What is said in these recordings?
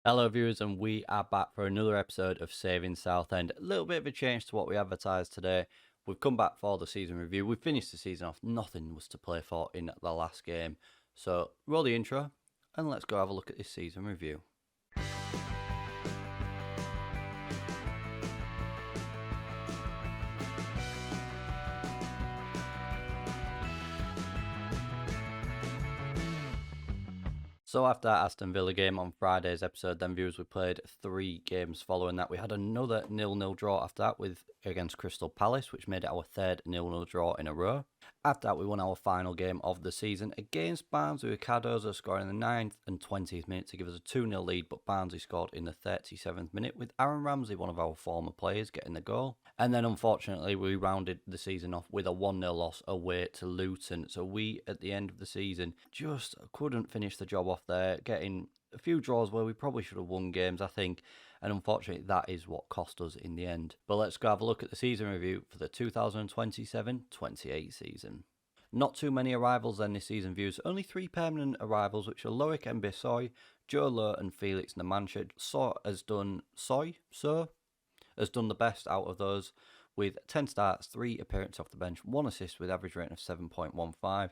Hello viewers, and we are back for another episode of Saving Southend. A little bit of a change to what we advertised today. We've come back for the season review. We finished the season off. Nothing was to play for in the last game. So roll the intro and let's go have a look at this season review. So after that Aston Villa game on Friday's episode, then viewers, we played 3 games following that. We had another 0-0 draw after that against Crystal Palace, which made it our 3rd 0-0 draw in a row. After that, we won our final game of the season against Barnsley, with Cardozo scoring in the 9th and 20th minute to give us a 2-0 lead, but Barnsley scored in the 37th minute, with Aaron Ramsey, one of our former players, getting the goal. And then unfortunately, we rounded the season off with a 1-0 loss away to Luton. So we, at the end of the season, just couldn't finish the job off there, getting a few draws where we probably should have won games, I think. And unfortunately, that is what cost us in the end. But let's go have a look at the season review for the 2027-28 season. Not too many arrivals then this season, views. Only 3 permanent arrivals, which are Loic Mbesoy, Joe Lowe and Felix Numancia. has done the best out of those, with 10 starts, 3 appearances off the bench, 1 assist with average rating of 7.15.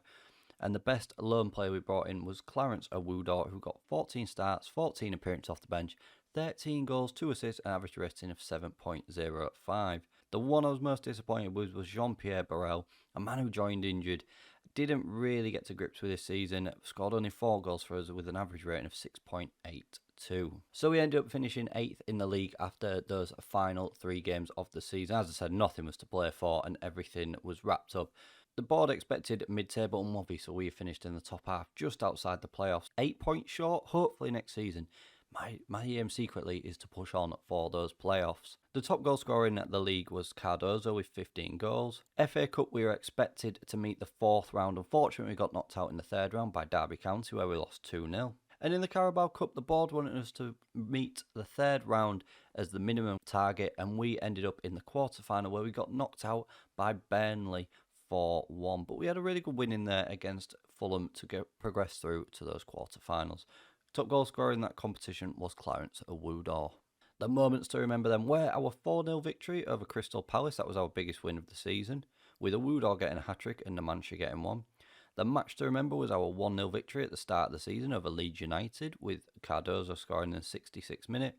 And the best loan player we brought in was Clarence Awudor, who got 14 starts, 14 appearances off the bench, 13 goals, 2 assists, and average rating of 7.05. The one I was most disappointed with was Jean-Pierre Barrel, a man who joined injured, didn't really get to grips with this season, scored only 4 goals for us with an average rating of 6.82. So we ended up finishing 8th in the league after those final 3 games of the season. As I said, nothing was to play for and everything was wrapped up. The board expected mid-table, and obviously we finished in the top half, just outside the playoffs. 8 points short. Hopefully next season, my aim secretly is to push on for those playoffs. The top goal scorer in the league was Cardozo with 15 goals. FA Cup, we were expected to meet the 4th round. Unfortunately, we got knocked out in the 3rd round by Derby County, where we lost 2-0. And in the Carabao Cup, the board wanted us to meet the 3rd round as the minimum target, and we ended up in the quarter-final, where we got knocked out by Burnley 4-1. But we had a really good win in there against Fulham to progress through to those quarter-finals. Top goal scorer in that competition was Clarence Awudor. The moments to remember then were our 4-0 victory over Crystal Palace. That was our biggest win of the season, with Awudor getting a hat-trick and Numancia getting 1. The match to remember was our 1-0 victory at the start of the season over Leeds United, with Cardozo scoring in the 66th minute.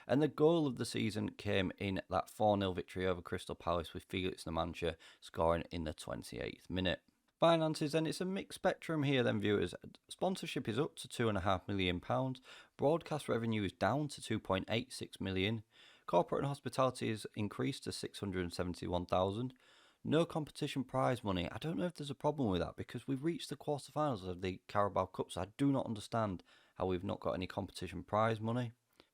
And the goal of the season came in that 4-0 victory over Crystal Palace, with Felix Numancia scoring in the 28th minute. Finances, then, it's a mixed spectrum here then, viewers. Sponsorship is up to £2.5 million. Broadcast revenue is down to 2.86 million. Corporate and hospitality is increased to 671,000. No competition prize money. I don't know if there's a problem with that, because we've reached the quarterfinals of the Carabao Cup, so I do not understand how we've not got any competition prize money.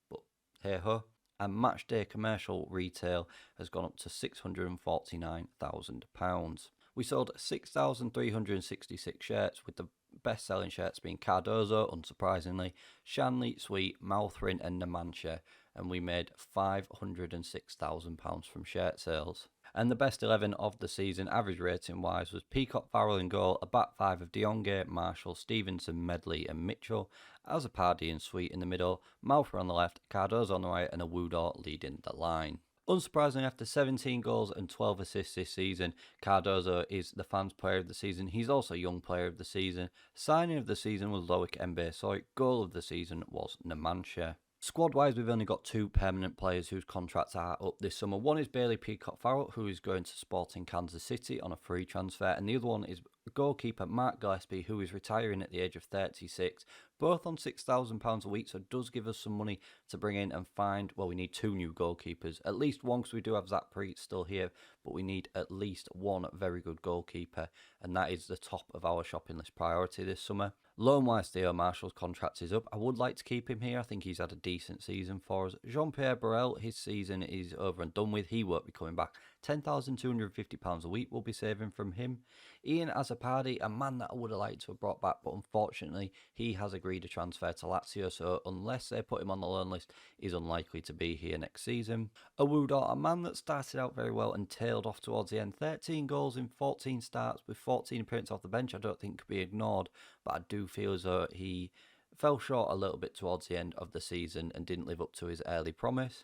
But hey ho. And match day commercial retail has gone up to £649,000. We sold 6,366 shirts, with the best-selling shirts being Cardozo, unsurprisingly, Shanley, Sweet, Mouthrin and Numancia, and we made £506,000 from shirt sales. And the best 11 of the season, average rating-wise, was Peacock, Farrell in goal, a back 5 of Dionge, Marshall, Stevenson, Medley and Mitchell, Azzopardi and Sweet in the middle, Malfour on the left, Cardozo on the right and Awudor leading the line. Unsurprisingly, after 17 goals and 12 assists this season, Cardozo is the fans' player of the season. He's also young player of the season. Signing of the season was Loic Mbesoy. Goal of the season was Numancia. Squad-wise, we've only got 2 permanent players whose contracts are up this summer. One is Bailey Peacock-Farrell, who is going to Sporting Kansas City on a free transfer, and the other one is goalkeeper Mark Gillespie, who is retiring at the age of 36, both on £6,000 a week, so it does give us some money to bring in and find, well, we need 2 new goalkeepers, at least one, because we do have Zach Preet still here, but we need at least 1 very good goalkeeper, and that is the top of our shopping list priority this summer. Loan-wise, Theo Marshall's contract is up. I would like to keep him here. I think he's had a decent season for us. Jean-Pierre Barrel, his season is over and done with. He won't be coming back. £10,250 a week will be saving from him. Ian Azzopardi, a man that I would have liked to have brought back, but unfortunately he has agreed to transfer to Lazio, so unless they put him on the loan list, he's unlikely to be here next season. Awudor, a man that started out very well and tailed off towards the end. 13 goals in 14 starts with 14 appearances off the bench, I don't think could be ignored, but I do feel as though he fell short a little bit towards the end of the season and didn't live up to his early promise.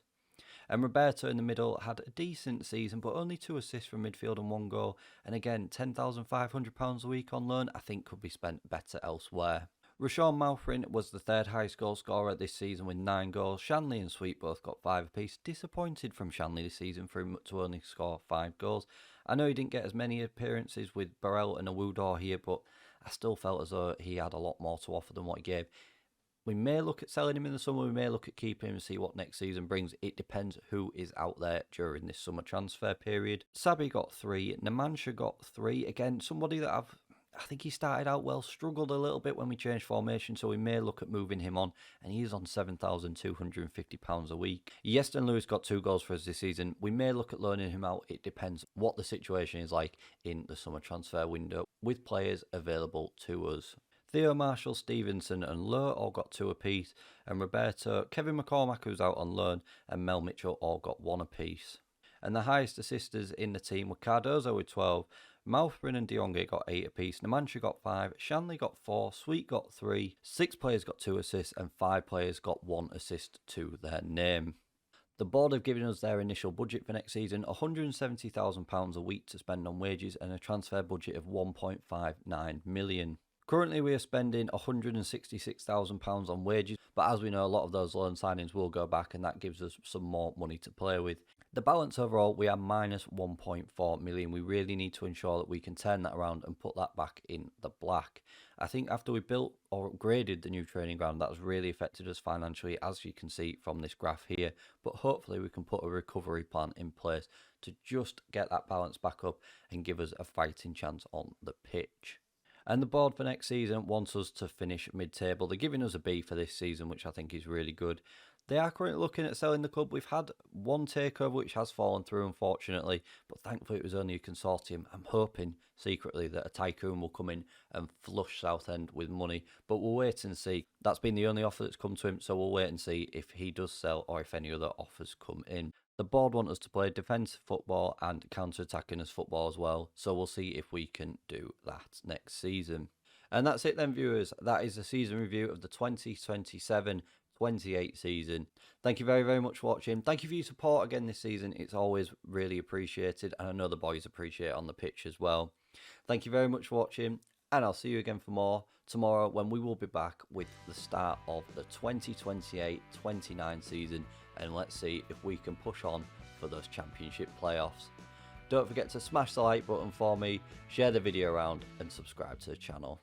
And Roberto in the middle had a decent season, but only 2 assists from midfield and 1 goal. And again, £10,500 a week on loan, I think could be spent better elsewhere. Rashawn Malfrin was the 3rd highest goal scorer this season with 9 goals. Shanley and Sweet both got 5 apiece. Disappointed from Shanley this season for him to only score 5 goals. I know he didn't get as many appearances with Burrell and Awudor here, but I still felt as though he had a lot more to offer than what he gave. We may look at selling him in the summer, we may look at keeping him and see what next season brings. It depends who is out there during this summer transfer period. Sabi got 3, Namansha got 3. Again, somebody that I think he started out well, struggled a little bit when we changed formation, so we may look at moving him on, and he is on £7,250 a week. Yeston Lewis got 2 goals for us this season. We may look at loaning him out. It depends what the situation is like in the summer transfer window with players available to us. Theo Marshall, Stevenson and Lowe all got 2 apiece, and Roberto, Kevin McCormack, who's out on loan, and Mel Mitchell all got 1 apiece. And the highest assisters in the team were Cardozo with 12, Malfrin and Dionge got 8 apiece, Namansha got 5, Shanley got 4, Sweet got 3, 6 players got 2 assists, and 5 players got 1 assist to their name. The board have given us their initial budget for next season, £170,000 a week to spend on wages and a transfer budget of £1.59 million. Currently we are spending £166,000 on wages, but as we know, a lot of those loan signings will go back and that gives us some more money to play with. The balance overall, we are minus 1.4 million. We really need to ensure that we can turn that around and put that back in the black. I think after we built or upgraded the new training ground, that has really affected us financially, as you can see from this graph here. But hopefully we can put a recovery plan in place to just get that balance back up and give us a fighting chance on the pitch. And the board for next season wants us to finish mid-table. They're giving us a B for this season, which I think is really good. They are currently looking at selling the club. We've had one takeover which has fallen through, unfortunately, but thankfully it was only a consortium. I'm hoping secretly that a tycoon will come in and flush Southend with money, but we'll wait and see. That's been the only offer that's come to him, so we'll wait and see if he does sell or if any other offers come in. The board want us to play defensive football and counter-attacking as football as well, so we'll see if we can do that next season. And that's it then, viewers. That is the season review of the 2027-28 season. Thank you very, very much for watching. Thank you for your support again this season. It's always really appreciated, and I know the boys appreciate it on the pitch as well. Thank you very much for watching, and I'll see you again for more tomorrow when we will be back with the start of the 2028-29 season, and let's see if we can push on for those championship playoffs. Don't forget to smash the like button for me, share the video around and subscribe to the channel.